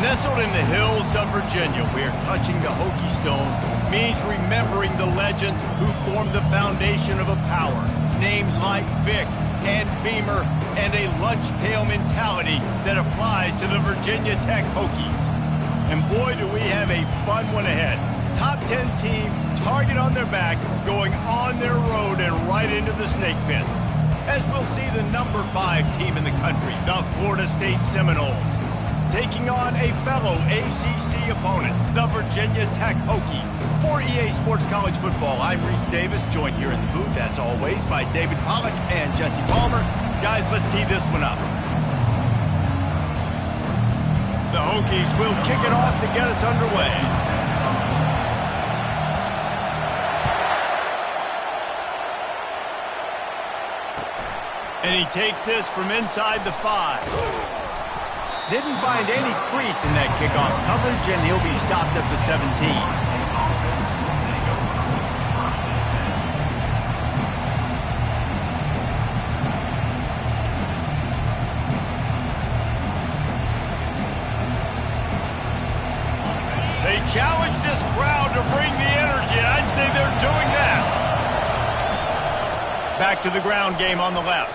Nestled in the hills of Virginia, where touching the Hokie Stone means remembering the legends who formed the foundation of a power. Names like Vic and Beamer, and a lunch pail mentality that applies to the Virginia Tech Hokies. And boy, do we have a fun one ahead. Top 10 team, target on their back, going on their road and right into the snake pit. As we'll see the number 5 team in the country, the Florida State Seminoles, taking on a fellow ACC opponent, the Virginia Tech Hokies. For EA Sports College Football, I'm Reese Davis, joined here in the booth, as always, by David Pollack and Jesse Palmer. Guys, let's tee this one up. The Hokies will kick it off to get us underway. And he takes this from inside the 5. Didn't find any crease in that kickoff coverage, and he'll be stopped at the 17. They challenge this crowd to bring the energy, and I'd say they're doing that. Back to the ground game on the left.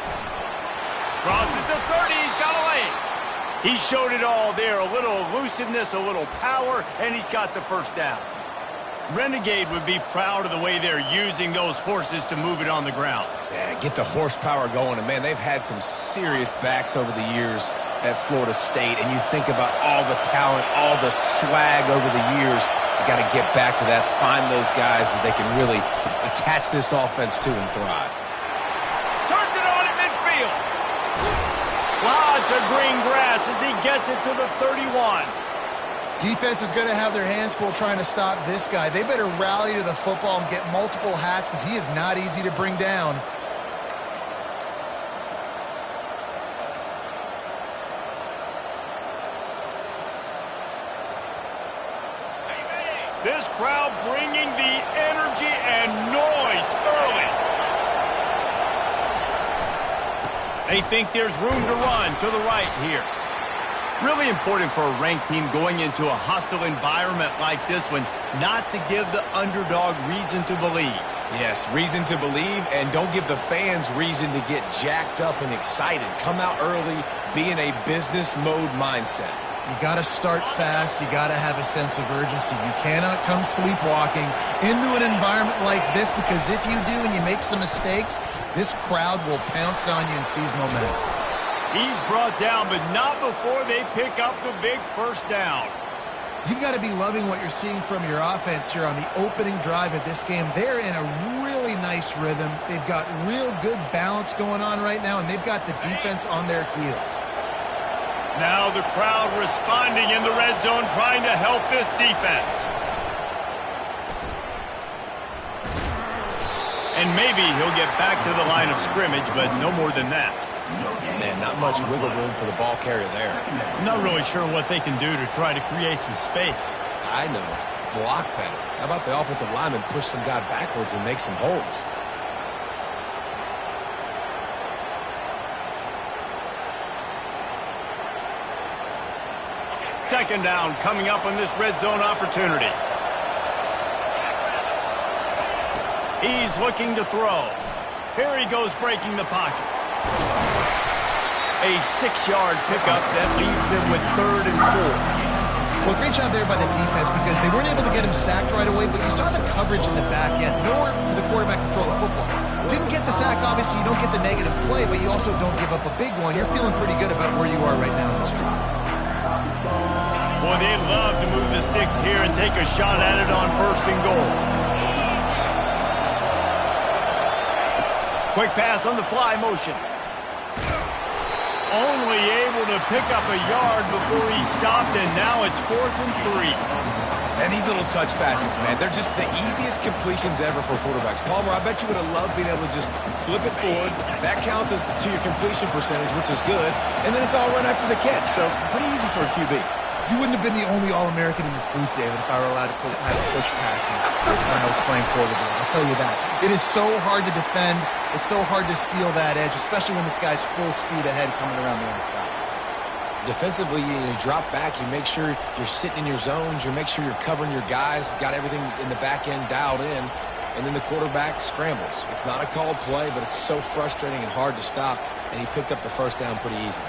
Crosses the 30, he's got a lane. He showed it all there, a little elusiveness, a little power, and he's got the first down. Renegade would be proud of the way they're using those horses to move it on the ground. Yeah, get the horsepower going. And, man, they've had some serious backs over the years at Florida State. And you think about all the talent, all the swag over the years. You got to get back to that, find those guys that they can really attach this offense to and thrive. Turns it on at midfield. Lots of green grass as he gets it to the 31. Defense is going to have their hands full trying to stop this guy. They better rally to the football and get multiple hats because he is not easy to bring down. This crowd bringing the energy and noise early. They think there's room to run to the right here. Really important for a ranked team going into a hostile environment like this one, not to give the underdog reason to believe. Yes, reason to believe, and don't give the fans reason to get jacked up and excited. Come out early, be in a business mode mindset. You got to start fast. You got to have a sense of urgency. You cannot come sleepwalking into an environment like this, because if you do and you make some mistakes, this crowd will pounce on you and seize momentum. He's brought down, but not before they pick up the big first down. You've got to be loving what you're seeing from your offense here on the opening drive of this game. They're in a really nice rhythm. They've got real good balance going on right now, and they've got the defense on their heels. Now the crowd responding in the red zone, trying to help this defense. And maybe he'll get back to the line of scrimmage, but no more than that. Man, not much wiggle room for the ball carrier there. I'm not really sure what they can do to try to create some space. I know. Block better. How about the offensive lineman push some guy backwards and make some holes? Second down coming up on this red zone opportunity. He's looking to throw. Here he goes, breaking the pocket. A 6-yard pickup that leaves him with 3rd and 4. Well, great job there by the defense, because they weren't able to get him sacked right away, but you saw the coverage in the back end. Nowhere for the quarterback to throw the football. Didn't get the sack, obviously. You don't get the negative play, but you also don't give up a big one. You're feeling pretty good about where you are right now this year. Boy, they'd love to move the sticks here and take a shot at it on 1st and goal. Quick pass on the fly motion. Only able to pick up a yard before he stopped, and now it's 4th and 3. And these little touch passes, man, they're just the easiest completions ever for quarterbacks. Palmer, I bet you would have loved being able to just flip it forward. That counts as to your completion percentage, which is good. And then it's all run after the catch, so pretty easy for a QB. You wouldn't have been the only All-American in this booth, David, if I were allowed to have push passes when I was playing quarterback. I'll tell you that. It is so hard to defend. It's so hard to seal that edge, especially when this guy's full speed ahead coming around the outside. Defensively, you drop back, you make sure you're sitting in your zones, you make sure you're covering your guys, got everything in the back end dialed in, and then the quarterback scrambles. It's not a called play, but it's so frustrating and hard to stop, and he picked up the first down pretty easily.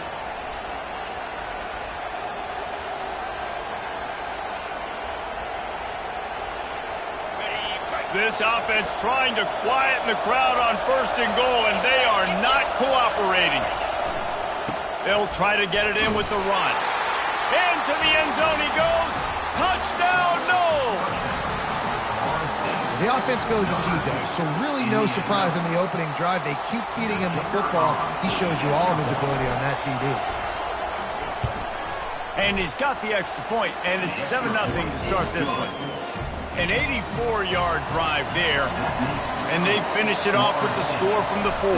This offense trying to quieten the crowd on 1st and goal, and they are not cooperating. They'll try to get it in with the run. Into the end zone he goes. Touchdown, no! The offense goes as he goes, so really no surprise in the opening drive. They keep feeding him the football. He showed you all of his ability on that TD. And he's got the extra point, and it's 7-0 to start this one. An 84-yard drive there, and they finish it off with the score from the 4.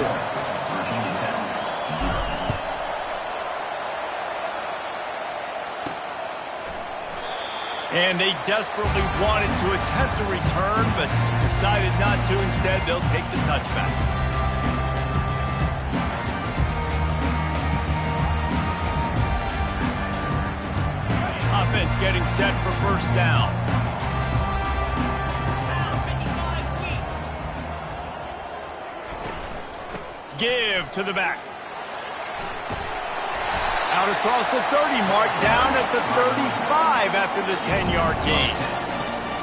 And they desperately wanted to attempt a return, but decided not to. Instead, they'll take the touchback. Offense getting set for 1st down. Give to the back. Out across the 30 mark, down at the 35 after the 10-yard gain.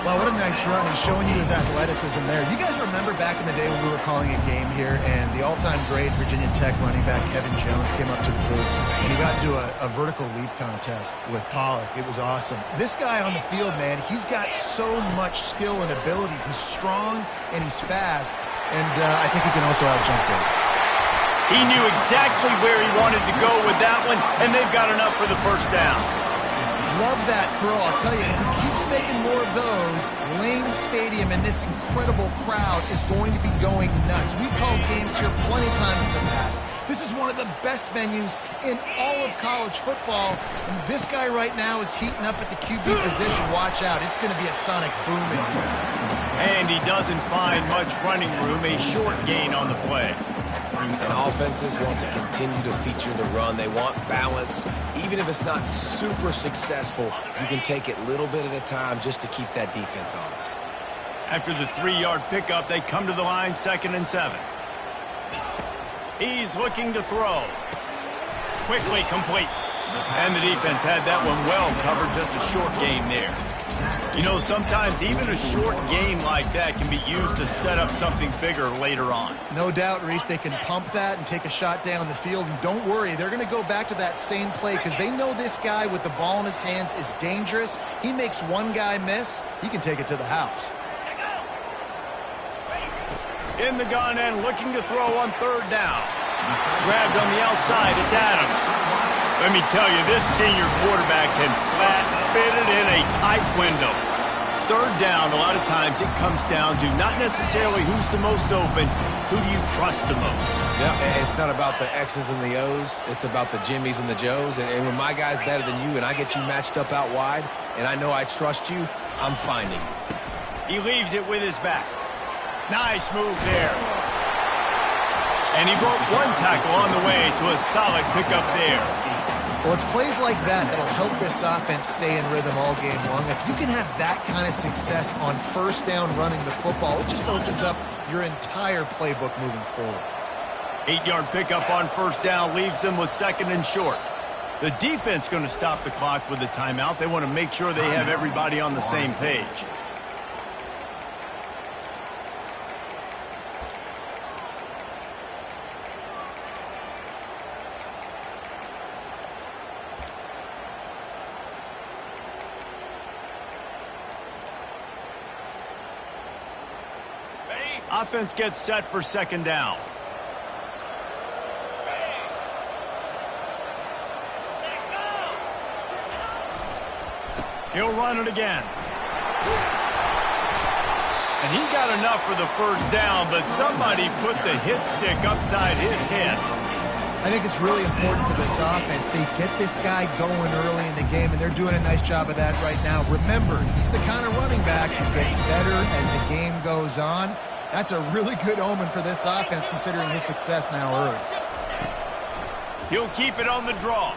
Well, what a nice run. He's showing you his athleticism there. You guys remember back in the day when we were calling a game here and the all-time great Virginia Tech running back Kevin Jones came up to the booth and he got into a vertical leap contest with Pollock. It was awesome. This guy on the field, man, he's got so much skill and ability. He's strong and he's fast, and I think he can also out-jump them. He knew exactly where he wanted to go with that one, and they've got enough for the 1st down. Love that throw. I'll tell you, if he keeps making more of those, Lane Stadium and this incredible crowd is going to be going nuts. We've called games here plenty of times in the past. This is one of the best venues in all of college football, and this guy right now is heating up at the QB position. Watch out. It's going to be a sonic boom in here. And he doesn't find much running room, a short gain on the play. And offenses want to continue to feature the run. They want balance. Even if it's not super successful, you can take it little bit at a time just to keep that defense honest. After the 3-yard pickup, they come to the line, 2nd and 7. He's looking to throw. Quickly complete. And the defense had that one well covered, just a short gain there. You know, sometimes even a short gain like that can be used to set up something bigger later on. No doubt, Reese, they can pump that and take a shot down the field. And don't worry, they're going to go back to that same play because they know this guy with the ball in his hands is dangerous. He makes one guy miss, he can take it to the house. In the gun and looking to throw on 3rd down. Grabbed on the outside, it's Adams. Let me tell you, this senior quarterback can flat fit it in a tight window. 3rd down, a lot of times it comes down to not necessarily who's the most open, who do you trust the most? Yeah, it's not about the X's and the O's. It's about the Jimmies and the Joes. And when my guy's better than you and I get you matched up out wide and I know I trust you, I'm finding you. He leaves it with his back. Nice move there. And he broke one tackle on the way to a solid pickup there. Well, it's plays like that that'll help this offense stay in rhythm all game long. If you can have that kind of success on 1st down running the football, it just opens up your entire playbook moving forward. 8-yard pickup on 1st down leaves them with 2nd and short. The defense going to stop the clock with a timeout. They want to make sure they have everybody on the same page. Offense gets set for 2nd down. He'll run it again. And he got enough for the 1st down, but somebody put the hit stick upside his head. I think it's really important for this offense. They get this guy going early in the game, and they're doing a nice job of that right now. Remember, he's the kind of running back who gets better as the game goes on. That's a really good omen for this offense, considering his success now early. He'll keep it on the draw.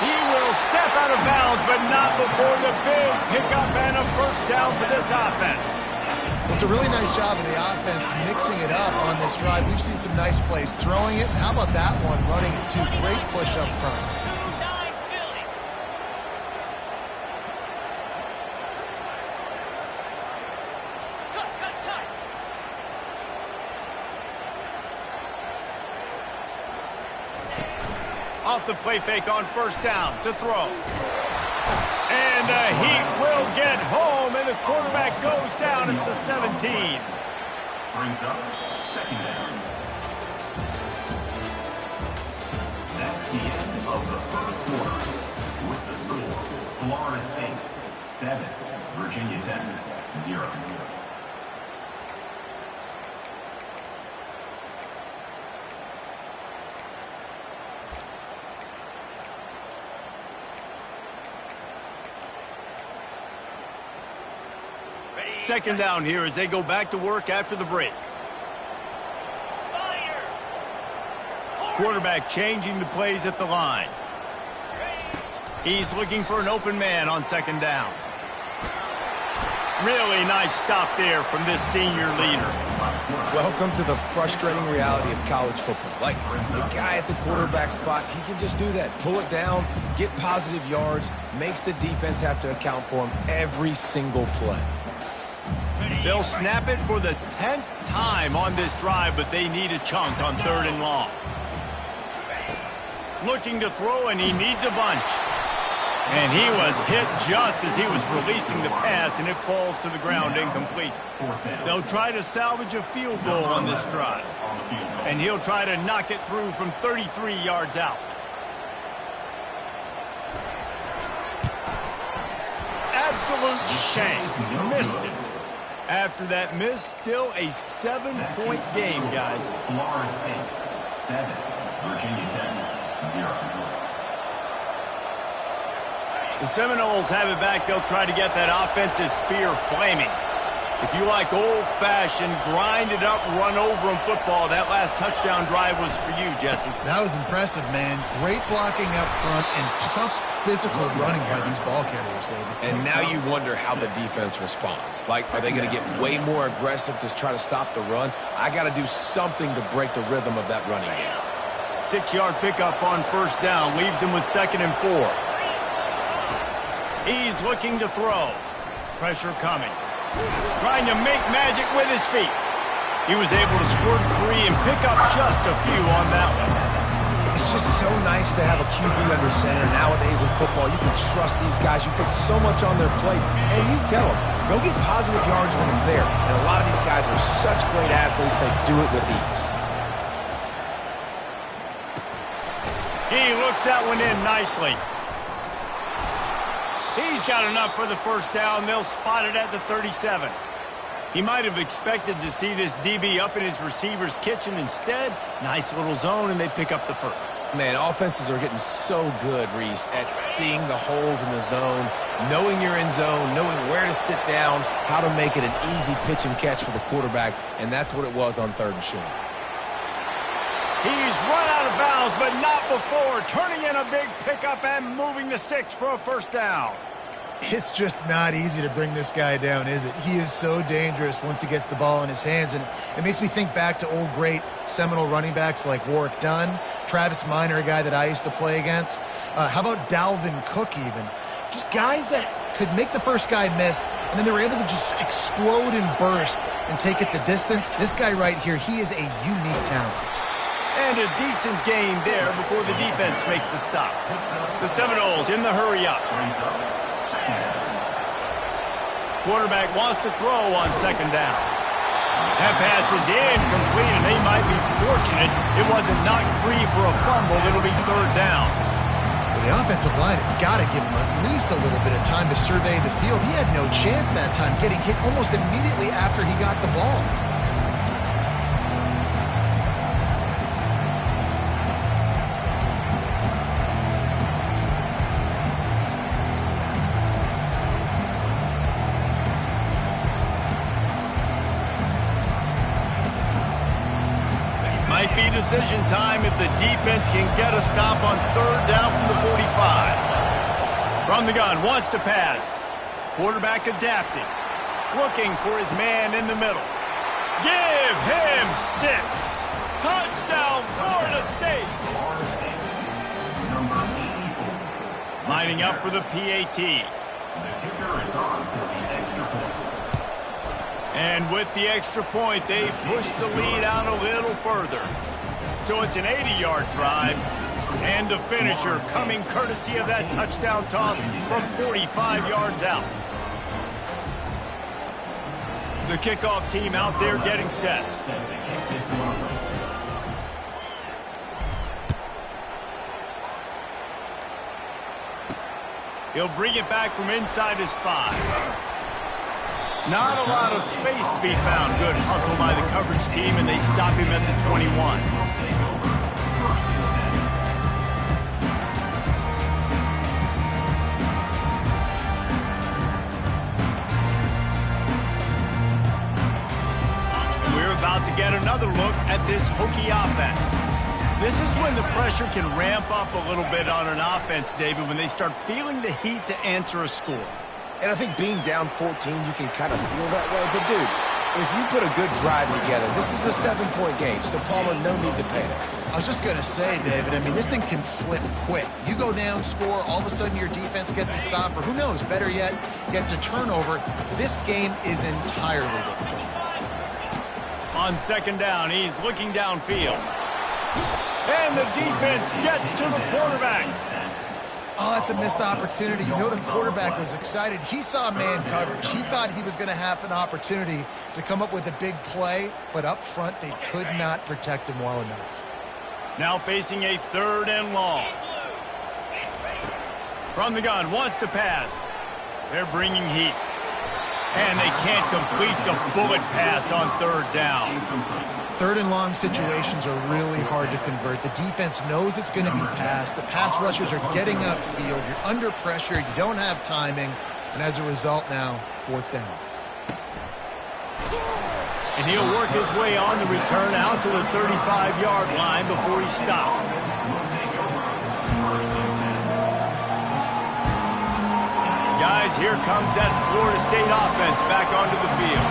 He will step out of bounds, but not before the big pickup and a first down for this offense. It's a really nice job of the offense mixing it up on this drive. We've seen some nice plays throwing it. How about that one running it too? Great push up front. Off the play fake on first down to throw. And the Heat will get home, and the quarterback goes down at the 17. Brings up second down. That's the end of the first quarter. With the score, Florida State 7, Virginia Tech 0. Second down here as they go back to work after the break. Quarterback changing the plays at the line. He's looking for an open man on second down. Really nice stop there from this senior leader. Welcome to the frustrating reality of college football. Like, the guy at the quarterback spot, he can just do that. Pull it down, get positive yards, makes the defense have to account for him every single play. They'll snap it for the 10th time on this drive, but they need a chunk on third and long. Looking to throw, and he needs a bunch. And he was hit just as he was releasing the pass, and it falls to the ground incomplete. They'll try to salvage a field goal on this drive. And he'll try to knock it through from 33 yards out. Absolute shame. Missed it. After that miss, still a 7-point game, guys. Florida State 7, Virginia Tech 0. The Seminoles have it back. They'll try to get that offensive spear flaming. If you like old-fashioned, grind-it-up, run-over-'em football, that last touchdown drive was for you, Jesse. That was impressive, man. Great blocking up front and tough physical running by these ball carriers, David. And now you wonder how the defense responds. Like, are they going to get way more aggressive to try to stop the run? I got to do something to break the rhythm of that running game. 6-yard pickup on first down leaves him with 2nd and 4. He's looking to throw. Pressure coming. Trying to make magic with his feet. He was able to squirt free and pick up just a few on that one. It's just so nice to have a QB under center. Nowadays in football, you can trust these guys. You put so much on their plate, and you tell them, go get positive yards when it's there. And a lot of these guys are such great athletes, they do it with ease. He looks that one in nicely. He's got enough for the first down. They'll spot it at the 37. He might have expected to see this DB up in his receiver's kitchen. Instead, nice little zone, and they pick up the first. Man, offenses are getting so good, Reese, at seeing the holes in the zone, knowing you're in zone, knowing where to sit down, how to make it an easy pitch and catch for the quarterback, and that's what it was on 3rd and short. He's run out of bounds, but not before turning in a big pickup and moving the sticks for a first down. It's just not easy to bring this guy down, is it? He is so dangerous once he gets the ball in his hands, and it makes me think back to old great Seminole running backs like Warwick Dunn, Travis Minor, a guy that I used to play against. How about Dalvin Cook even? Just guys that could make the first guy miss, and then they were able to just explode and burst and take it the distance. This guy right here, he is a unique talent. And a decent gain there before the defense makes the stop. The Seminoles in the hurry up. Quarterback wants to throw on 2nd down. That pass is incomplete, and they might be fortunate it wasn't knocked free for a fumble. It'll be 3rd down. Well, the offensive line has got to give him at least a little bit of time to survey the field. He had no chance that time, getting hit almost immediately after he got the ball. decision time if the defense can get a stop on third down from the 45. From the gun, wants to pass. Quarterback adapting. Looking for his man in the middle. Give him 6. Touchdown, Florida State. Florida State, number 84. Lining up for the PAT. The kicker is on for the extra point. And with the extra point, they push the lead out a little further. So it's an 80-yard drive. And the finisher coming courtesy of that touchdown toss from 45 yards out. The kickoff team out there getting set. Set to kick this one off. He'll bring it back from inside his 5. Not a lot of space to be found. Good hustle by the coverage team, and they stop him at the 21. Will take over. First and 10. We're about to get another look at this Hokie offense. This is when the pressure can ramp up a little bit on an offense, David, when they start feeling the heat to answer a score. And I think being down 14, you can kind of feel that way. But, dude, if you put a good drive together, this is a 7-point game, so Palmer, no need to panic. I was just going to say, David, I mean, this thing can flip quick. You go down, score, all of a sudden your defense gets a stop, or who knows, better yet, gets a turnover. This game is entirely different. On second down, he's looking downfield. And the defense gets to the quarterback. Oh, that's a missed opportunity. You know the quarterback was excited. He saw man coverage. He thought he was going to have an opportunity to come up with a big play, but up front they could not protect him well enough. Now facing a 3rd and long. From the gun, wants to pass. They're bringing heat. And they can't complete the bullet pass on 3rd down. 3rd and long situations are really hard to convert. The defense knows it's going to be passed. The pass rushers are getting upfield. You're under pressure. You don't have timing. And as a result now, 4th down. And he'll work his way on the return out to the 35-yard line before he stopped. Will take over. First and 10. Guys, here comes that Florida State offense back onto the field.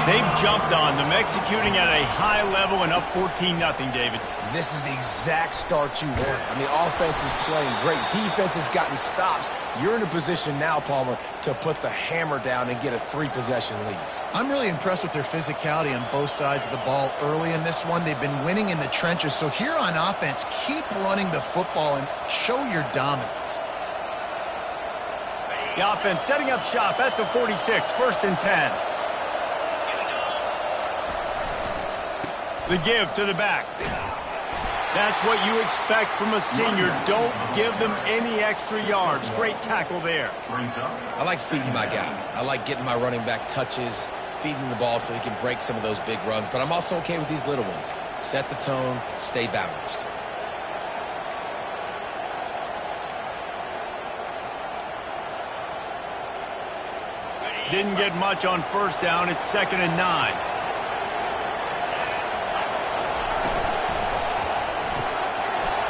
They've jumped on them, executing at a high level and up 14-0, David. This is the exact start you want. I mean, offense is playing great. Defense has gotten stops. You're in a position now, Palmer, to put the hammer down and get a 3-possession lead. I'm really impressed with their physicality on both sides of the ball early in this one. They've been winning in the trenches. So here on offense, keep running the football and show your dominance. The offense setting up shop at the 46, 1st and 10. The give to the back. That's what you expect from a senior. Don't give them any extra yards. Great tackle there. I like feeding my guy. I like getting my running back touches, feeding the ball so he can break some of those big runs. But I'm also okay with these little ones. Set the tone, stay balanced. Didn't get much on 1st down. It's 2nd and 9.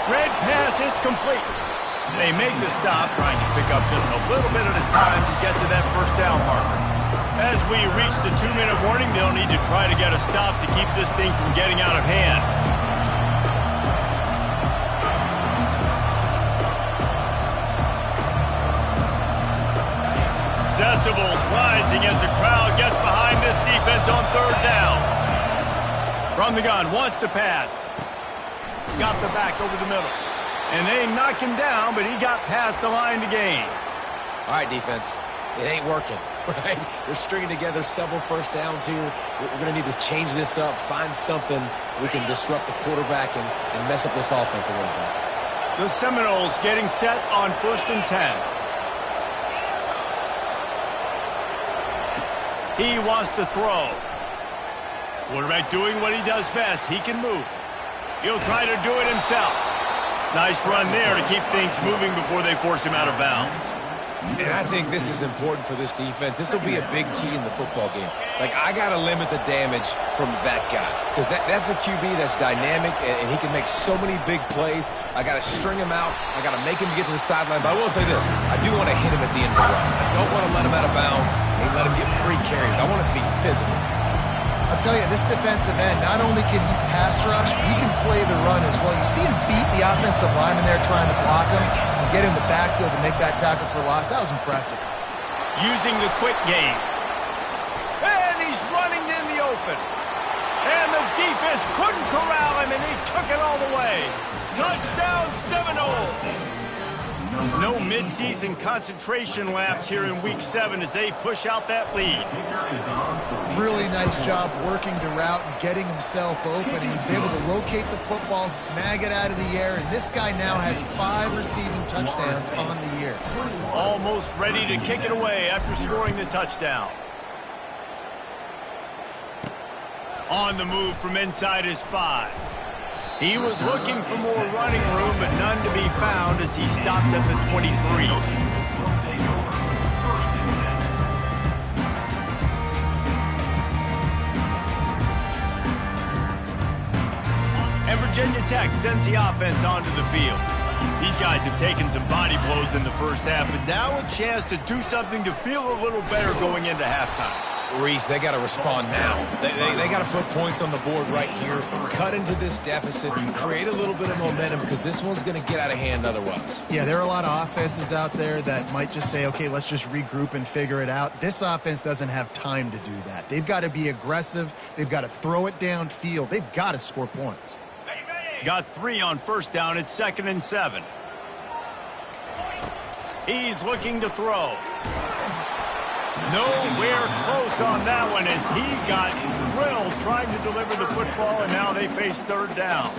Red pass, it's complete. They make the stop, trying to pick up just a little bit at a time to get to that 1st down marker. As we reach the 2-minute warning, they'll need to try to get a stop to keep this thing from getting out of hand. Decibels rising as the crowd gets behind this defense on 3rd down. From the gun, wants to pass. Got the back over the middle. And they knock him down, but he got past the line to gain. All right, defense. It ain't working, right? They're stringing together several 1st downs here. We're going to need to change this up, find something we can disrupt the quarterback and mess up this offense a little bit. The Seminoles getting set on 1st and 10. He wants to throw. Quarterback doing what he does best. He can move. He'll try to do it himself. Nice run there to keep things moving before they force him out of bounds. And I think this is important for this defense. This will be a big key in the football game. Like, I got to limit the damage from that guy because that's a QB that's dynamic, and he can make so many big plays. I got to string him out. I got to make him get to the sideline. But I will say this. I do want to hit him at the end of the runs. I don't want to let him out of bounds and let him get free carries. I want it to be physical. I'll tell you, this defensive end, not only can he pass rush, but he can play the run as well. You see him beat the offensive lineman there trying to block him and get him the backfield to make that tackle for loss. That was impressive. Using the quick game. And he's running in the open. And the defense couldn't corral him, and he took it all the way. Touchdown, Seminoles. No midseason concentration laps here in Week 7 as they push out that lead. Really nice job working the route and getting himself open. He was able to locate the football, snag it out of the air, and this guy now has 5 receiving touchdowns on the year. Almost ready to kick it away after scoring the touchdown. On the move from inside his 5. He was looking for more running room, but none to be found as he stopped at the 23. And Virginia Tech sends the offense onto the field. These guys have taken some body blows in the first half, but now a chance to do something to feel a little better going into halftime. Reese, they got to respond now. They got to put points on the board right here, cut into this deficit, create a little bit of momentum because this one's going to get out of hand otherwise. Yeah, there are a lot of offenses out there that might just say, okay, let's just regroup and figure it out. This offense doesn't have time to do that. They've got to be aggressive. They've got to throw it downfield. They've got to score points. Got 3 on first down. It's 2nd and 7. He's looking to throw. Nowhere close on that one as he got drilled trying to deliver the football, and now they face 3rd down.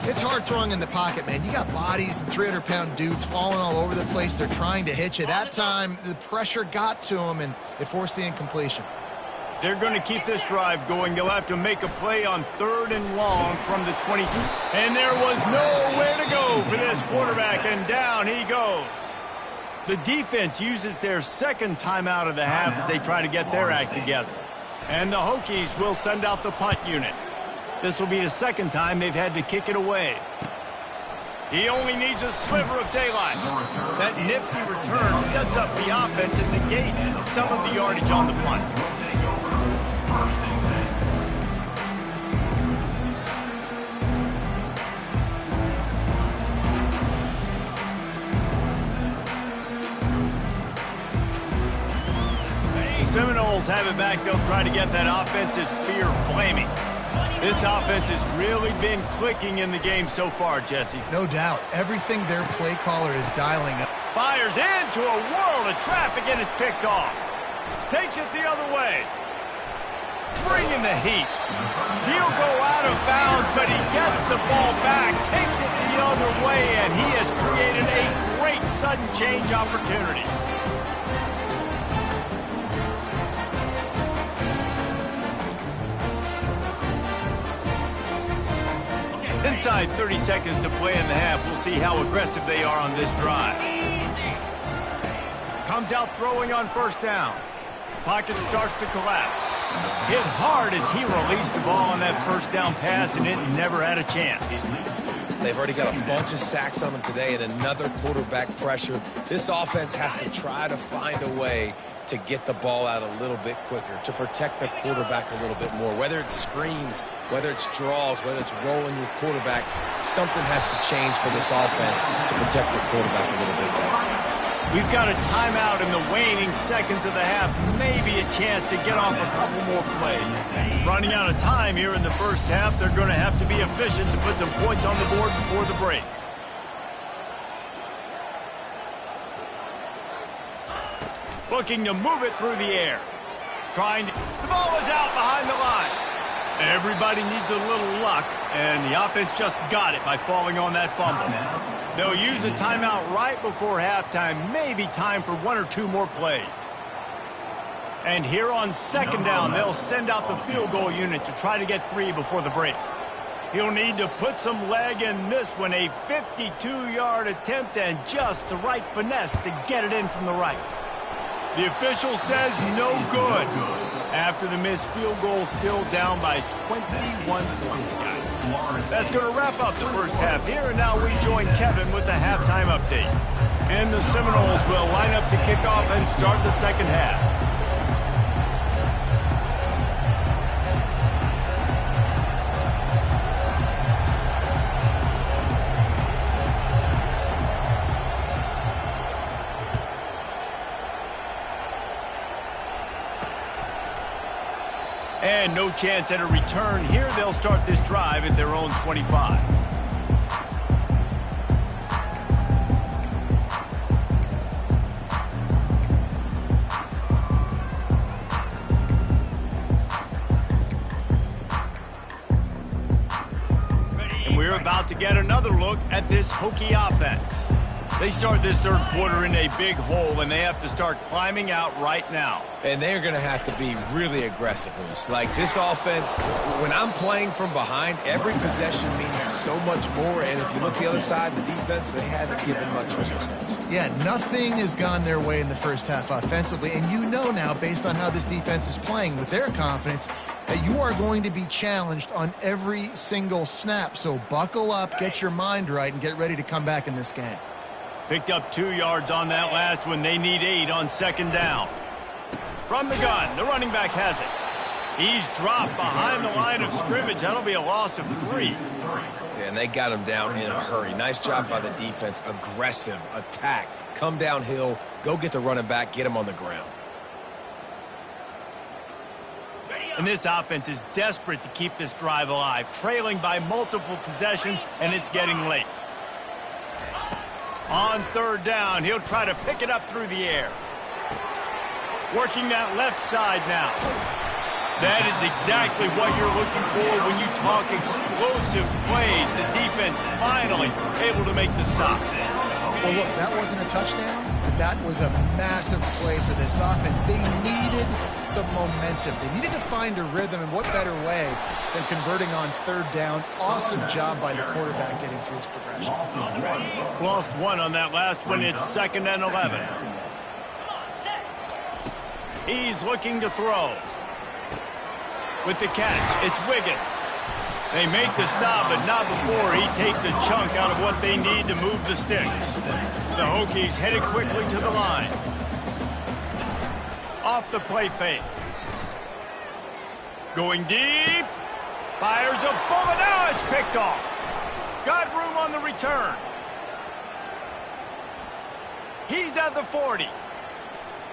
It's hard throwing in the pocket, man. You got bodies and 300-pound dudes falling all over the place. They're trying to hit you. That time, the pressure got to him, and it forced the incompletion. They're going to keep this drive going. They'll have to make a play on 3rd and long from the 20. And there was nowhere to go for this quarterback, and down he goes. The defense uses their 2nd timeout of the half as they try to get their act together. And the Hokies will send out the punt unit. This will be the 2nd time they've had to kick it away. He only needs a sliver of daylight. That nifty return sets up the offense and negates some of the yardage on the punt. Seminoles have it back. They'll try to get that offensive spear flaming. This offense has really been clicking in the game so far, Jesse. No doubt. Everything their play caller is dialing up. Fires into a world of traffic and it's picked off. Takes it the other way. Bringing the heat. He'll go out of bounds, but he gets the ball back, takes it the other way, and he has created a great sudden change opportunity. Inside 30 seconds to play in the half. We'll see how aggressive they are on this drive. Comes out throwing on 1st down. Pocket starts to collapse. Hit hard as he released the ball on that 1st down pass, and it never had a chance. They've already got a bunch of sacks on them today and another quarterback pressure. This offense has to try to find a way to get the ball out a little bit quicker, to protect the quarterback a little bit more. Whether it's screens, whether it's draws, whether it's rolling your quarterback, something has to change for this offense to protect the quarterback a little bit better. We've got a timeout in the waning seconds of the half. Maybe a chance to get off a couple more plays. Running out of time here in the first half. They're going to have to be efficient to put some points on the board before the break. Looking to move it through the air. The ball is out behind the line. Everybody needs a little luck, and the offense just got it by falling on that fumble. They'll use a timeout right before halftime. Maybe time for 1 or 2 more plays. And here on 2nd down, they'll send out the field goal unit to try to get 3 before the break. He'll need to put some leg in this one. A 52-yard attempt and just the right finesse to get it in from the right. The official says no good. After the missed field goal, still down by 21 points, guys. That's going to wrap up the first half here, and now we join Kevin with the halftime update. And the Seminoles will line up to kick off and start the second half. And no chance at a return here. They'll start this drive at their own 25. And we're about to get another look at this Hokie offense. They start this third quarter in a big hole, and they have to start climbing out right now. And they're going to have to be really aggressive. Like this offense, when I'm playing from behind, every possession means so much more. And if you look the other side, the defense, they haven't given much resistance. Yeah, nothing has gone their way in the first half offensively. And you know now, based on how this defense is playing with their confidence, that you are going to be challenged on every single snap. So buckle up, get your mind right, and get ready to come back in this game. Picked up 2 yards on that last one. They need 8 on second down. From the gun, the running back has it. He's dropped behind the line of scrimmage. That'll be a loss of 3. Yeah, and they got him down in a hurry. Nice job by the defense. Aggressive attack. Come downhill. Go get the running back. Get him on the ground. And this offense is desperate to keep this drive alive. Trailing by multiple possessions, and it's getting late. On third down, he'll try to pick it up through the air. Working that left side now. That is exactly what you're looking for when you talk explosive plays. The defense finally able to make the stop. Well, look, that wasn't a touchdown, but that was a massive play for this offense. They needed some momentum. They needed to find a rhythm, and what better way than converting on third down. Awesome job by the quarterback getting through his progression. Lost 1 on that last one. It's 2nd and 11. He's looking to throw. With the catch, it's Wiggins. They make the stop, but not before he takes a chunk out of what they need to move the sticks. The Hokies headed quickly to the line. Off the play fake. Going deep. Fires a bullet. Now it's picked off. Got room on the return. He's at the 40.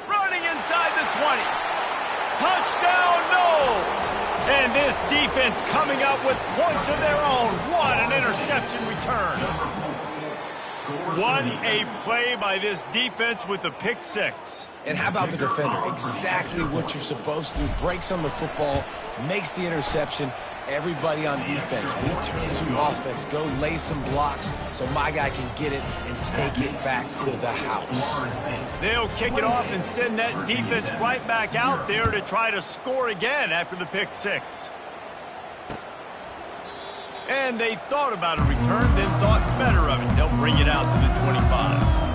Running inside the 20. Touchdown, Noles! And this defense coming up with points of their own. What an interception return. What a play by this defense with a pick 6. And how about the defender? Exactly what you're supposed to do. Breaks on the football, makes the interception. Everybody on defense, we turn to offense. Go lay some blocks so my guy can get it and take it back to the house. They'll kick it off and send that defense right back out there to try to score again after the pick 6. And they thought about a return, then thought better of it. They'll bring it out to the 25.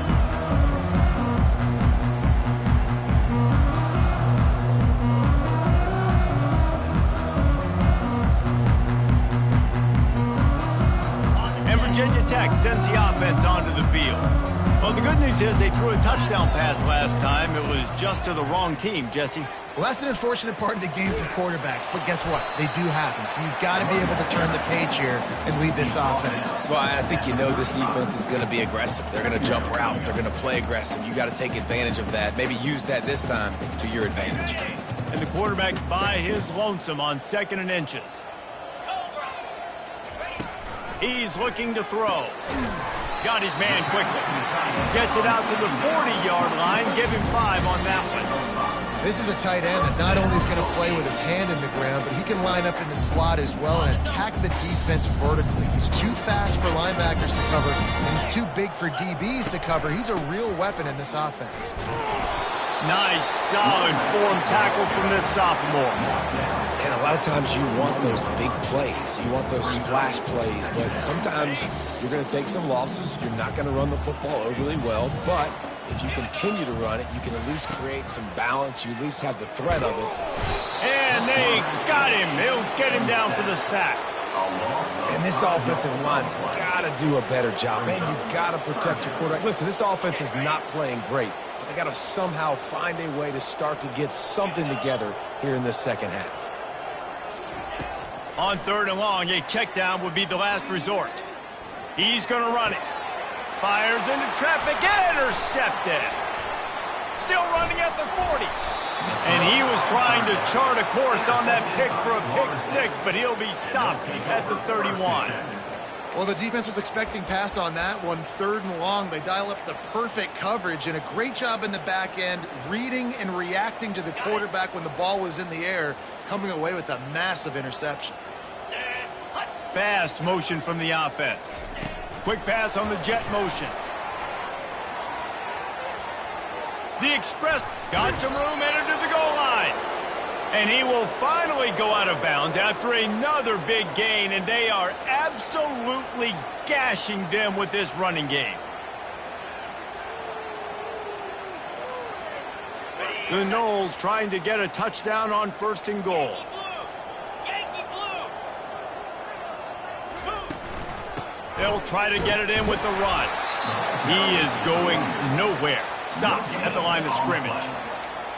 Virginia Tech sends the offense onto the field. Well, the good news is they threw a touchdown pass last time. It was just to the wrong team, Jesse. Well, that's an unfortunate part of the game for quarterbacks, but guess what? They do happen, so you've got to be able to turn the page here and lead this offense. Well, I think you know this defense is going to be aggressive. They're going to jump routes. They're going to play aggressive. You got to take advantage of that. Maybe use that this time to your advantage. And the quarterback's by his lonesome on 2nd and inches. He's looking to throw. Got his man quickly. Gets it out to the 40-yard line. Give him 5 on that one. This is a tight end that not only is going to play with his hand in the ground, but he can line up in the slot as well and attack the defense vertically. He's too fast for linebackers to cover, and he's too big for DBs to cover. He's a real weapon in this offense. Nice, solid form tackle from this sophomore. And a lot of times you want those big plays. You want those splash plays. But sometimes you're going to take some losses. You're not going to run the football overly well. But if you continue to run it, you can at least create some balance. You at least have the threat of it. And they got him. They'll get him down for the sack. And this offensive line's got to do a better job. Man, you got to protect your quarterback. Listen, this offense is not playing great. But they got to somehow find a way to start to get something together here in this second half. On 3rd and long, a check down would be the last resort. He's going to run it. Fires into traffic, intercepted. Still running at the 40. And he was trying to chart a course on that pick for a pick 6, but he'll be stopped at the 31. Well, the defense was expecting pass on that one. 3rd and long, they dial up the perfect coverage and a great job in the back end, reading and reacting to the quarterback when the ball was in the air, coming away with a massive interception. Fast motion from the offense. Quick pass on the jet motion. The express got some room, entered to the goal line. And he will finally go out of bounds after another big gain, and they are absolutely gashing them with this running game. The Noles trying to get a touchdown on 1st and goal. They'll try to get it in with the run. He is going nowhere. Stop at the line of scrimmage.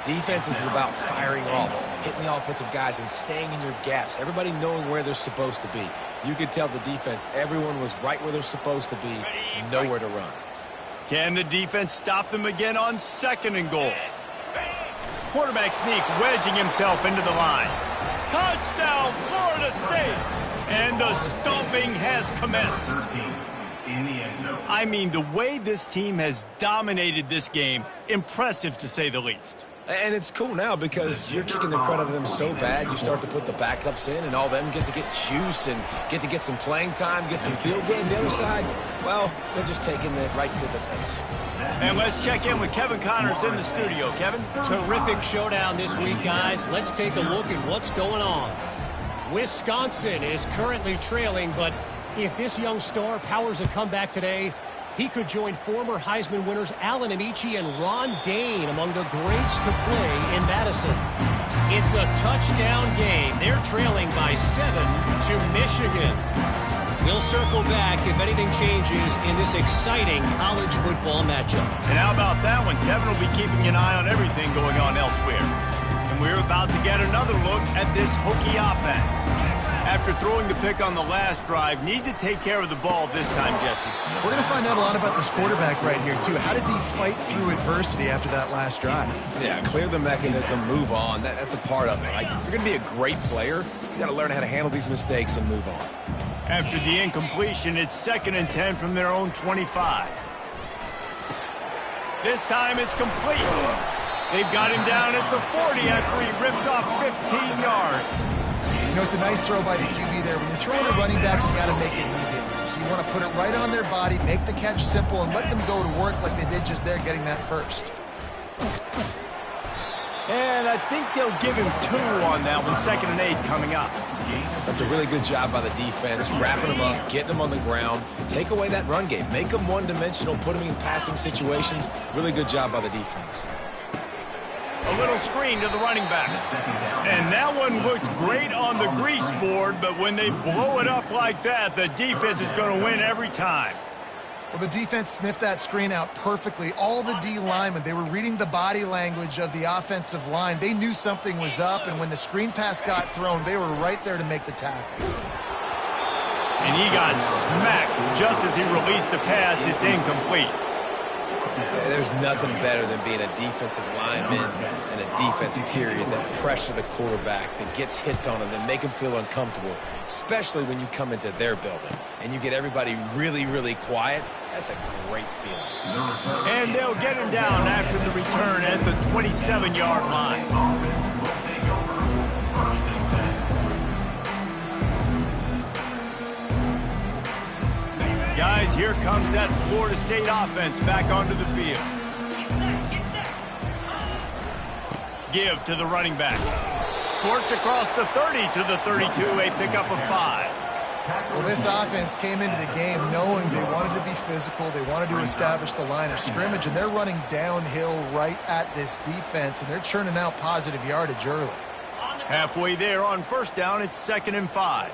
Defense is about firing off, hitting the offensive guys and staying in your gaps. Everybody knowing where they're supposed to be. You could tell the defense, everyone was right where they're supposed to be, nowhere to run. Can the defense stop them again on 2nd and goal? Quarterback sneak, wedging himself into the line. Touchdown, Florida State! And the stomping has commenced. I mean, the way this team has dominated this game, impressive to say the least. And it's cool now because you're kicking the crud out of them so bad, you start to put the backups in, and all them get to get juice and get some playing time, get some field game. The other side, well, they're just taking it right to the face. And let's check in with Kevin Connors in the studio. Kevin? Terrific showdown this week, guys. Let's take a look at what's going on. Wisconsin is currently trailing, but if this young star powers a comeback today, he could join former Heisman winners Allen Amici and Ron Dane among the greats to play in Madison. It's a touchdown game. They're trailing by 7 to Michigan. We'll circle back if anything changes in this exciting college football matchup. And how about that one? Kevin will be keeping an eye on everything going on elsewhere. And we're about to get another look at this Hokie offense. After throwing the pick on the last drive, need to take care of the ball this time, Jesse. We're going to find out a lot about this quarterback right here, too. How does he fight through adversity after that last drive? Yeah, clear the mechanism, move on. That's a part of it. Like, if you're going to be a great player, you got to learn how to handle these mistakes and move on. After the incompletion, it's 2nd and 10 from their own 25. This time it's complete. They've got him down at the 40 after he ripped off 15 yards. You know, it's a nice throw by the QB there. When you're throwing to running backs, you got to make it easy. So you want to put it right on their body, make the catch simple, and let them go to work like they did just there, getting that first. And I think they'll give him 2 on that one, 2nd and 8 coming up. That's a really good job by the defense, wrapping them up, getting them on the ground. Take away that run game. Make them one-dimensional, put them in passing situations. Really good job by the defense. A little screen to the running back. And that one looked great on the grease board, but when they blow it up like that, the defense is going to win every time. Well, the defense sniffed that screen out perfectly. All the D linemen, they were reading the body language of the offensive line. They knew something was up, and when the screen pass got thrown, they were right there to make the tackle. And he got smacked just as he released the pass. It's incomplete. There's nothing better than being a defensive lineman and a defense period that pressure the quarterback, that gets hits on him, that make him feel uncomfortable, especially when you come into their building and you get everybody really, really quiet. That's a great feeling. And they'll get him down after the return at the 27-yard line. Guys, here comes that Florida State offense back onto the field. give to the running back. Sports across the 30 to the 32, a pickup of 5. Well, this offense came into the game knowing they wanted to be physical. They wanted to establish the line of scrimmage, and they're running downhill right at this defense, and they're churning out positive yardage early. Halfway there on first down, it's 2nd and 5.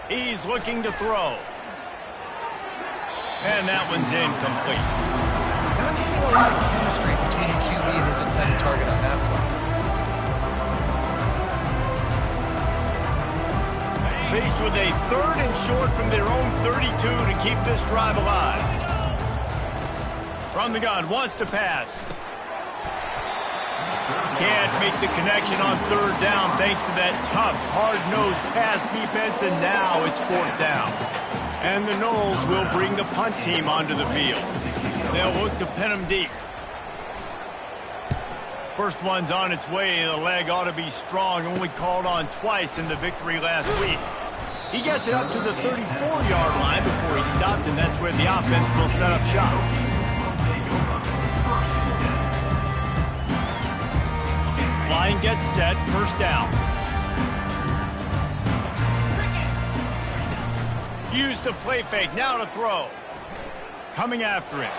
He's looking to throw. And that one's incomplete. Not seeing a lot of chemistry between the QB and his intended target on that play. Faced with a 3rd and short from their own 32 to keep this drive alive. From the gun, wants to pass. Can't make the connection on 3rd down thanks to that tough, hard-nosed pass defense, and now it's 4th down. And the Noles will bring the punt team onto the field. They'll look to pin them deep. First one's on its way. The leg ought to be strong, only called on twice in the victory last week. He gets it up to the 34-yard line before he stopped, and that's where the offense will set up shop. Line gets set, first down. Use the play fake, now to throw. Coming after him.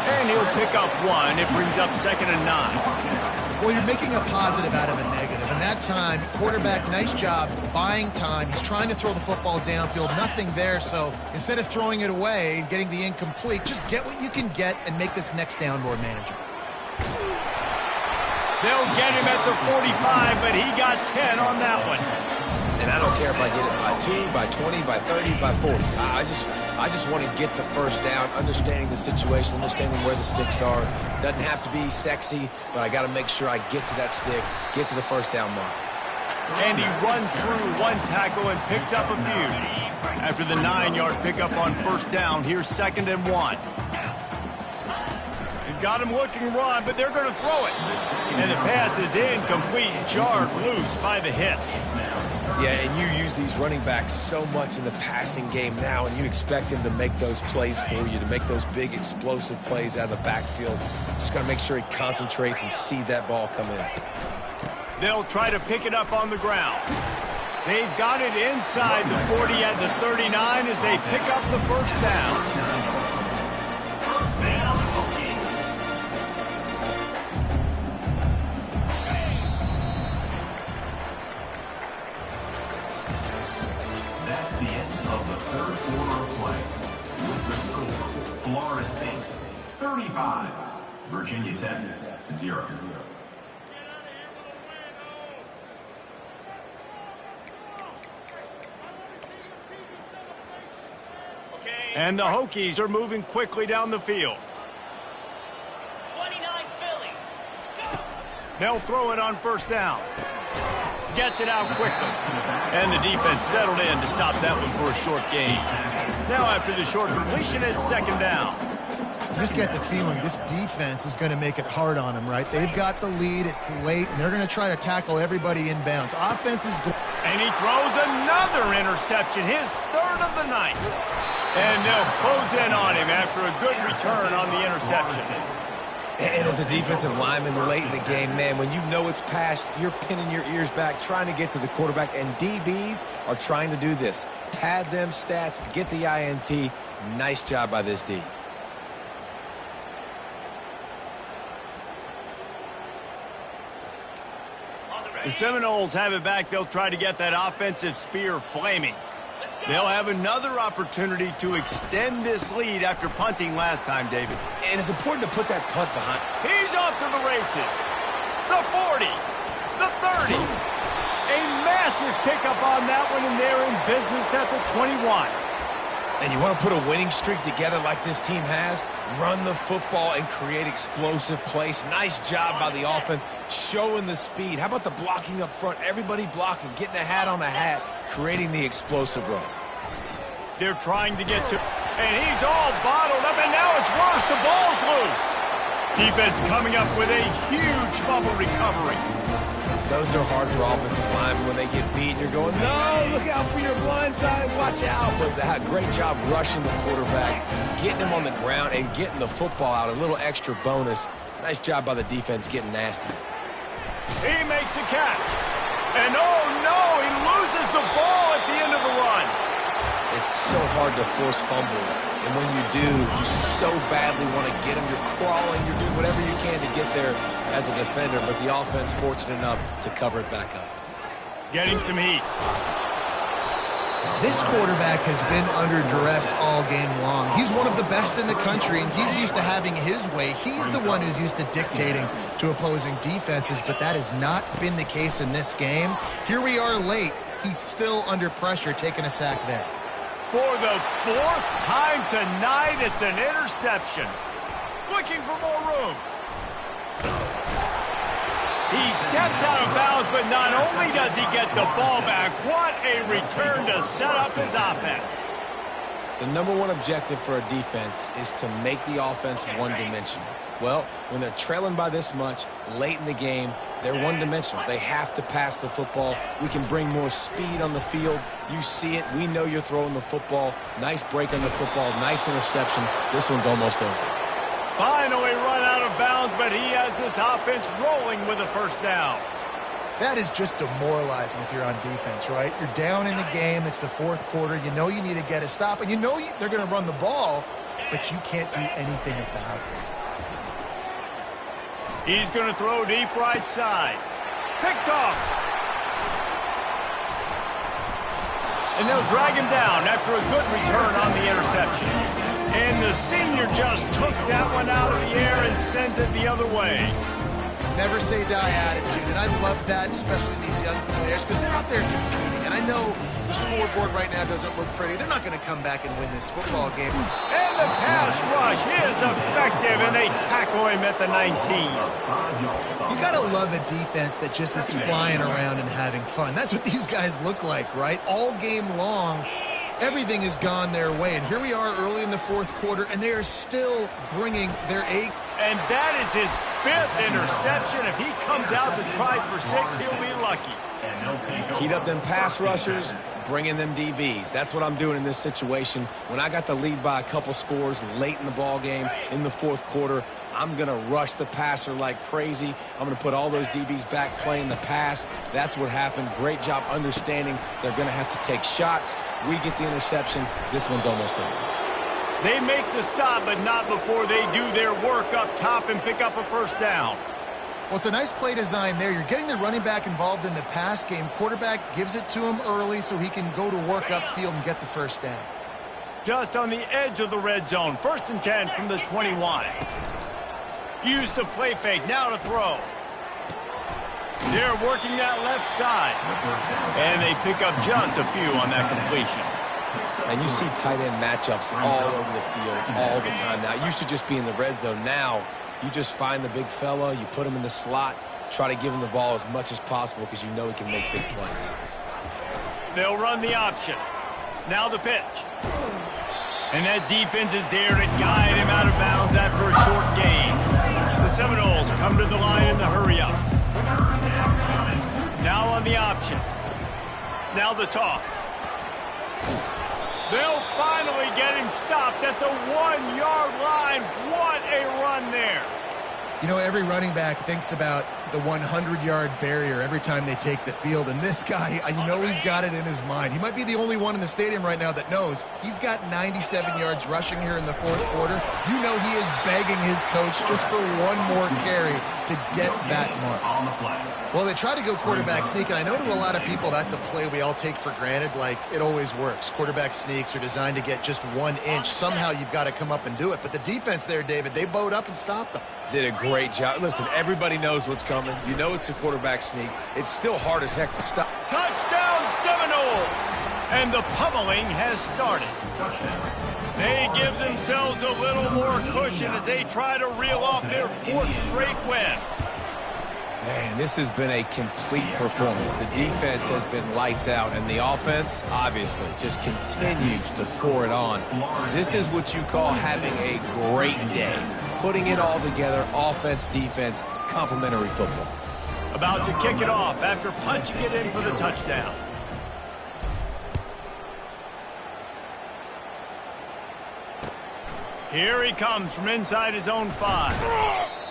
And he'll pick up 1. It brings up 2nd and 9. Well, you're making a positive out of a negative. And that time, quarterback, nice job buying time. He's trying to throw the football downfield. Nothing there. So instead of throwing it away and getting the incomplete, just get what you can get and make this next down more manageable. They'll get him at the 45, but he got 10 on that one. And I don't care if I get it by 2, by 20, by 30, by 40. I just want to get the first down, understanding the situation, understanding where the sticks are. Doesn't have to be sexy, but I got to make sure I get to that stick, get to the first down mark. And he runs through 1 tackle and picks up a few. After the 9-yard pickup on first down, here's 2nd and 1. They've got him looking run, but they're going to throw it. And the pass is incomplete, jarred loose by the hit. Yeah, and you use these running backs so much in the passing game now, and you expect him to make those plays for you, to make those big explosive plays out of the backfield. Just got to make sure he concentrates and see that ball come in. They'll try to pick it up on the ground. They've got it inside the 40 at the 39 as they pick up the first down. That's the end of the 3rd quarter of play. With the score, Florida State 35, Virginia Tech 0. And the Hokies are moving quickly down the field. 29 Philly. They'll throw it on first down. Gets it out quickly. And the defense settled in to stop that one for a short gain. Now after the short completion, it's 2nd down. You just get the feeling this defense is going to make it hard on them, right? They've got the lead. It's late, and they're going to try to tackle everybody inbounds. Offense is going. And he throws another interception, his 3rd of the night. And they'll close in on him after a good return on the interception. And as a defensive lineman late in the game, man, when you know it's past, you're pinning your ears back, trying to get to the quarterback, and DBs are trying to do this. Pad them stats, get the INT. Nice job by this D. The Seminoles have it back. They'll try to get that offensive spear flaming. They'll have another opportunity to extend this lead after punting last time, David. And it's important to put that punt behind. He's off to the races. The 40, the 30. A massive pickup on that one, and they're in business at the 21. And you want to put a winning streak together like this team has, run the football and create explosive plays. Nice job by the offense, showing the speed. How about the blocking up front? Everybody blocking, getting a hat on a hat, creating the explosive run. They're trying to get to, and he's all bottled up, and now it's worse. The ball's loose. Defense coming up with a huge fumble recovery. Those are hard for offensive linemen when they get beat. You're going, no, look out for your blind side, watch out. But that great job rushing the quarterback, getting him on the ground and getting the football out. A little extra bonus. Nice job by the defense getting nasty. He makes a catch. And oh no, he loses the ball at the end of the run. It's so hard to force fumbles, and when you do, you so badly want to get them. You're crawling, you're doing whatever you can to get there as a defender, but the offense fortunate enough to cover it back up. Getting some heat. This quarterback has been under duress all game long. He's one of the best in the country, and he's used to having his way. He's the one who's used to dictating to opposing defenses, but that has not been the case in this game. Here we are late. He's still under pressure, taking a sack there. For the fourth time tonight, it's an interception. Looking for more room. He steps out of bounds, but not only does he get the ball back, what a return to set up his offense. The number one objective for a defense is to make the offense one-dimensional. Well, when they're trailing by this much late in the game, they're one-dimensional. They have to pass the football. We can bring more speed on the field. You see it. We know you're throwing the football. Nice break on the football. Nice interception. This one's almost over. Finally run out of bounds, but he has this offense rolling with a first down. That is just demoralizing if you're on defense, right? You're down in the game. It's the fourth quarter. You know you need to get a stop, and you know they're going to run the ball, but you can't do anything about it. He's going to throw deep right side. Picked off. And they'll drag him down after a good return on the interception. And the senior just took that one out of the air and sent it the other way. Never say die attitude, and I love that, especially these young players, because they're out there competing. And I know the scoreboard right now doesn't look pretty. They're not going to come back and win this football game. And the pass rush is effective, and they tackle him at the 19. You got to love a defense that just is flying around and having fun. That's what these guys look like, right? All game long, everything has gone their way. And here we are early in the fourth quarter, and they are still bringing their A. And that is his fifth interception. If he comes out to try for 6, he'll be lucky. Heat up them pass rushers, bring in them DBs. That's what I'm doing in this situation. When I got the lead by a couple scores late in the ball game in the fourth quarter, I'm going to rush the passer like crazy. I'm going to put all those DBs back playing the pass. That's what happened. Great job understanding they're going to have to take shots. We get the interception. This one's almost over. They make the stop, but not before they do their work up top and pick up a first down. Well, it's a nice play design there. You're getting the running back involved in the pass game. Quarterback gives it to him early so he can go to work upfield and get the first down. Just on the edge of the red zone. 1st and 10 from the 21. Use the play fake. Now to throw. They're working that left side. And they pick up just a few on that completion. And you see tight end matchups all over the field all the time now. It used to just be in the red zone. Now you just find the big fella, you put him in the slot, try to give him the ball as much as possible because you know he can make big plays. They'll run the option. Now the pitch. And that defense is there to guide him out of bounds after a short gain. The Seminoles come to the line in the hurry up. Now on the option. Now the toss. They'll finally get him stopped at the 1-yard line. What a run there. You know, every running back thinks about the 100-yard barrier every time they take the field. And this guy, I know he's got it in his mind. He might be the only one in the stadium right now that knows he's got 97 yards rushing here in the fourth quarter. You know he is begging his coach just for one more carry to get that mark. Well, they try to go quarterback sneak, and I know to a lot of people that's a play we all take for granted, like it always works. Quarterback sneaks are designed to get just 1 inch. Somehow you've got to come up and do it. But the defense there, David, they bowed up and stopped them. Did a great job. Listen, everybody knows what's coming. You know it's a quarterback sneak. It's still hard as heck to stop. Touchdown Seminoles! And the pummeling has started. They give themselves a little more cushion as they try to reel off their 4th straight win. Man, this has been a complete performance. The defense has been lights out, and the offense, obviously, just continues to pour it on. This is what you call having a great day. Putting it all together, offense, defense, complementary football. About to kick it off after punching it in for the touchdown. Here he comes from inside his own 5.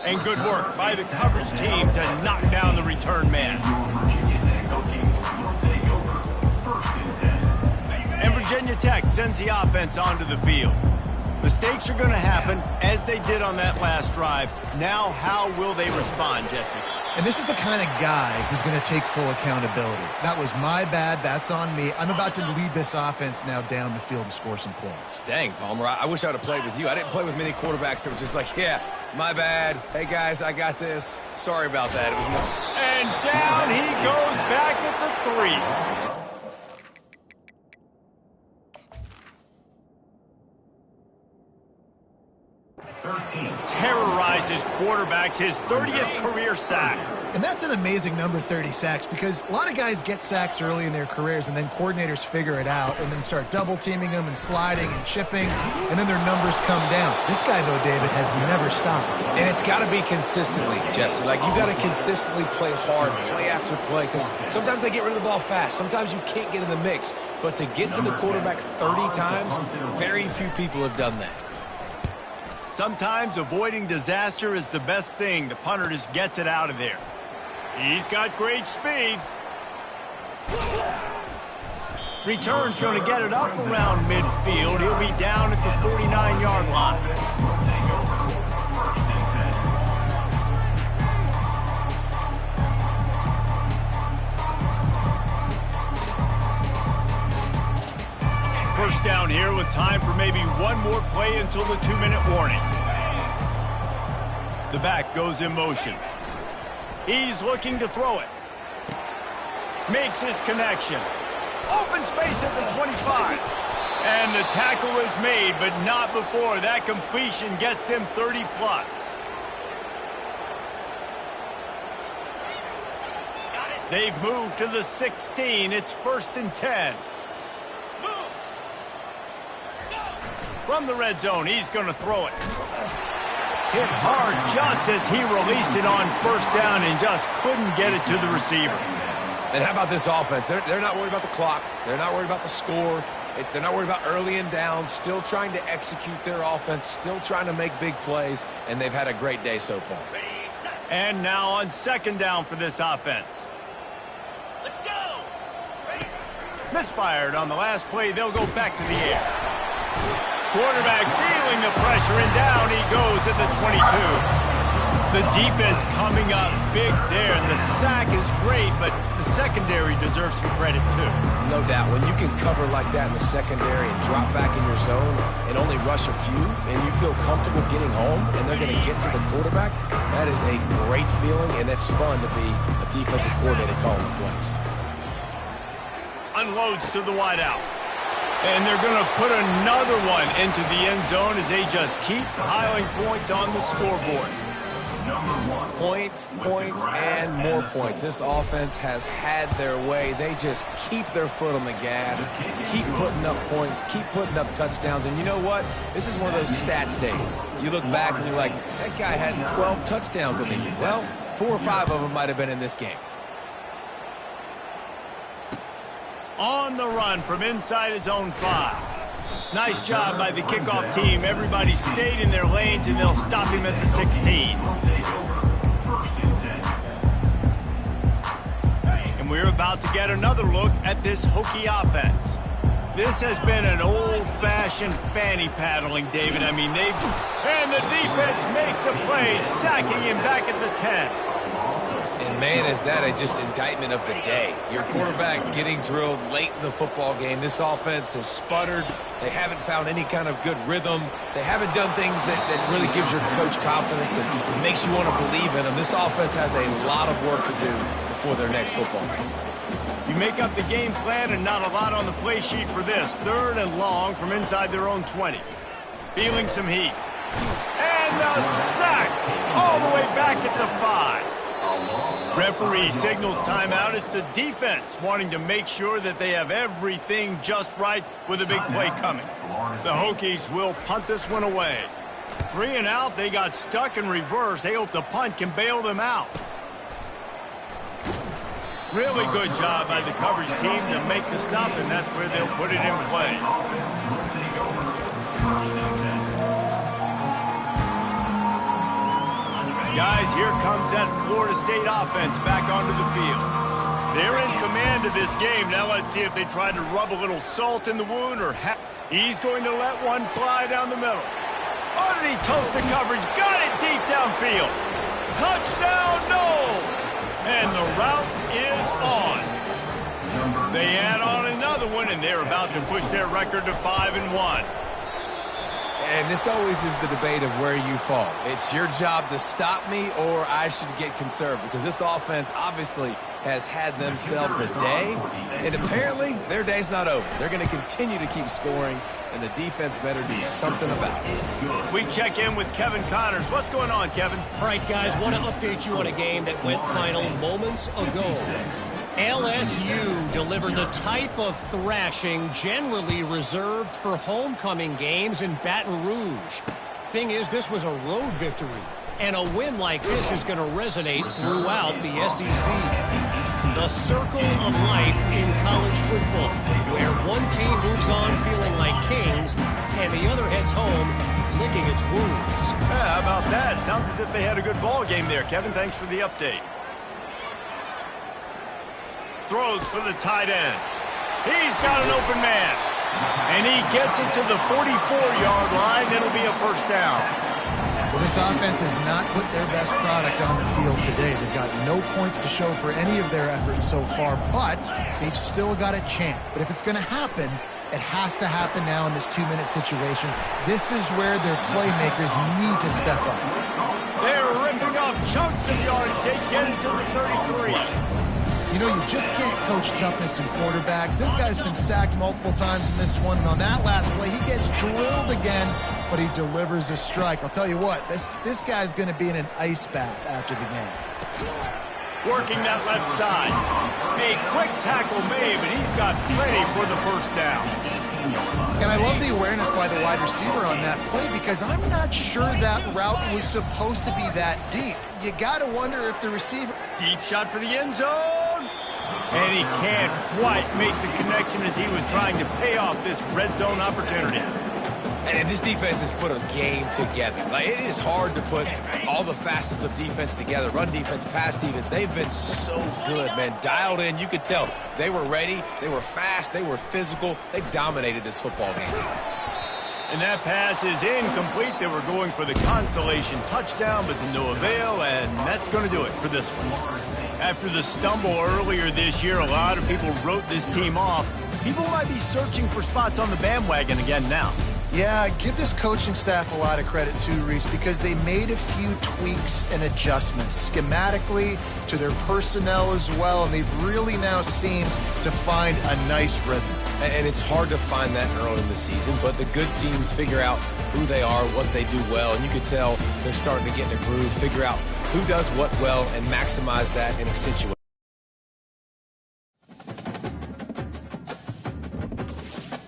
And good work by the coverage team to knock down the return man. And Virginia Tech sends the offense onto the field. Mistakes are going to happen, as they did on that last drive. Now, how will they respond, Jesse? And this is the kind of guy who's going to take full accountability. That was my bad. That's on me. I'm about to lead this offense now down the field and score some points. Dang, Palmer, I wish I would have played with you. I didn't play with many quarterbacks that were just like, yeah, my bad. Hey, guys, I got this. Sorry about that. And down he goes back at the 3. Terrorizes quarterbacks, his 30th career sack. And that's an amazing number, 30 sacks, because a lot of guys get sacks early in their careers, and then coordinators figure it out and then start double-teaming them and sliding and chipping, and then their numbers come down. This guy, though, David, has never stopped. And it's got to be consistently, Jesse. Like, you got to consistently play hard, play after play, because sometimes they get rid of the ball fast. Sometimes you can't get in the mix. But to get to the quarterback 30 times, very few people have done that. Sometimes avoiding disaster is the best thing. The punter just gets it out of there. He's got great speed. Return's going to get it up around midfield. He'll be down at the 49-yard line. First down here with time for maybe one more play until the 2-minute warning. The back goes in motion. He's looking to throw it. Makes his connection. Open space at the 25. And the tackle is made, but not before that completion gets him 30-plus. They've moved to the 16. It's 1st and 10. From the red zone, he's going to throw it. Hit hard just as he released it on 1st down and just couldn't get it to the receiver. And how about this offense? They're not worried about the clock. They're not worried about the score. They're not worried about early and down. Still trying to execute their offense. Still trying to make big plays. And they've had a great day so far. And now on 2nd down for this offense. Let's go. Ready? Misfired on the last play. They'll go back to the air. Quarterback feeling the pressure, and down he goes at the 22. The defense coming up big there. The sack is great, but the secondary deserves some credit too. No doubt. When you can cover like that in the secondary and drop back in your zone and only rush a few, and you feel comfortable getting home, and they're going to get to the quarterback, that is a great feeling, and it's fun to be a defensive coordinator calling the plays. Unloads to the wideout. And they're going to put another one into the end zone as they just keep piling points on the scoreboard. Points, points, and more points. This offense has had their way. They just keep their foot on the gas, keep putting up points, keep putting up touchdowns. And you know what? This is one of those stats days. You look back and you're like, that guy had 12 touchdowns in the year. Well, 4 or 5 of them might have been in this game. On the run from inside his own 5. Nice job by the kickoff team. Everybody stayed in their lanes, and they'll stop him at the 16. And we're about to get another look at this Hokie offense. This has been an old-fashioned fanny paddling, David. I mean, and the defense makes a play, sacking him back at the 10. And man, is that just indictment of the day. Your quarterback getting drilled late in the football game. This offense has sputtered. They haven't found any kind of good rhythm. They haven't done things that really gives your coach confidence and makes you want to believe in them. This offense has a lot of work to do before their next football game. You make up the game plan and not a lot on the play sheet for this. 3rd and long from inside their own 20. Feeling some heat. And the sack all the way back at the 5. Referee signals timeout. It's the defense wanting to make sure that they have everything just right with a big play coming. The Hokies will punt this one away. 3 and out. They got stuck in reverse. They hope the punt can bail them out. Really good job by the coverage team to make the stop, and that's where they'll put it in play. Guys, here comes that Florida State offense back onto the field. They're in command of this game. Now let's see if they try to rub a little salt in the wound or he's going to let one fly down the middle. Underneath toasted coverage, got it deep downfield. Touchdown, no! And the route is on. They add on another one, and they're about to push their record to 5-1. And this always is the debate of where you fall. It's your job to stop me, or I should get conservative, because this offense obviously has had themselves a day, and apparently their day's not over. They're going to continue to keep scoring, and the defense better do something about it. We check in with Kevin Connors. What's going on, Kevin? All right, guys, want to update you on a game that went final moments ago. LSU delivered the type of thrashing generally reserved for homecoming games in Baton Rouge. Thing is, this was a road victory, and a win like this is going to resonate throughout the SEC. The circle of life in college football, where one team moves on feeling like kings, and the other heads home licking its wounds. Yeah, how about that? Sounds as if they had a good ball game there. Kevin, thanks for the update. Throws for the tight end. He's got an open man. And he gets it to the 44-yard line. It'll be a first down. Well, this offense has not put their best product on the field today. They've got no points to show for any of their efforts so far, but they've still got a chance. But if it's going to happen, it has to happen now in this 2-minute situation. This is where their playmakers need to step up. They're ripping off chunks of yardage. They get it to the 33. You know, you just can't coach toughness in quarterbacks. This guy's been sacked multiple times in this one, and on that last play, he gets drilled again, but he delivers a strike. I'll tell you what, this guy's going to be in an ice bath after the game. Working that left side. A quick tackle made, but he's got plenty for the first down. And I love the awareness by the wide receiver on that play, because I'm not sure that route was supposed to be that deep. You got to wonder if the receiver... Deep shot for the end zone. And he can't quite make the connection as he was trying to pay off this red zone opportunity. And this defense has put a game together. Like, it is hard to put all the facets of defense together. Run defense, pass defense. They've been so good, man. Dialed in. You could tell they were ready. They were fast. They were physical. They dominated this football game. And that pass is incomplete. They were going for the consolation touchdown, but to no avail, and that's going to do it for this one. After the stumble earlier this year, a lot of people wrote this team off. People might be searching for spots on the bandwagon again now. Yeah, give this coaching staff a lot of credit too, Reese, because they made a few tweaks and adjustments schematically to their personnel as well, and they've really now seemed to find a nice rhythm. And it's hard to find that early in the season, but the good teams figure out who they are, what they do well, and you can tell they're starting to get in a groove, figure out who does what well, and maximize that and accentuate.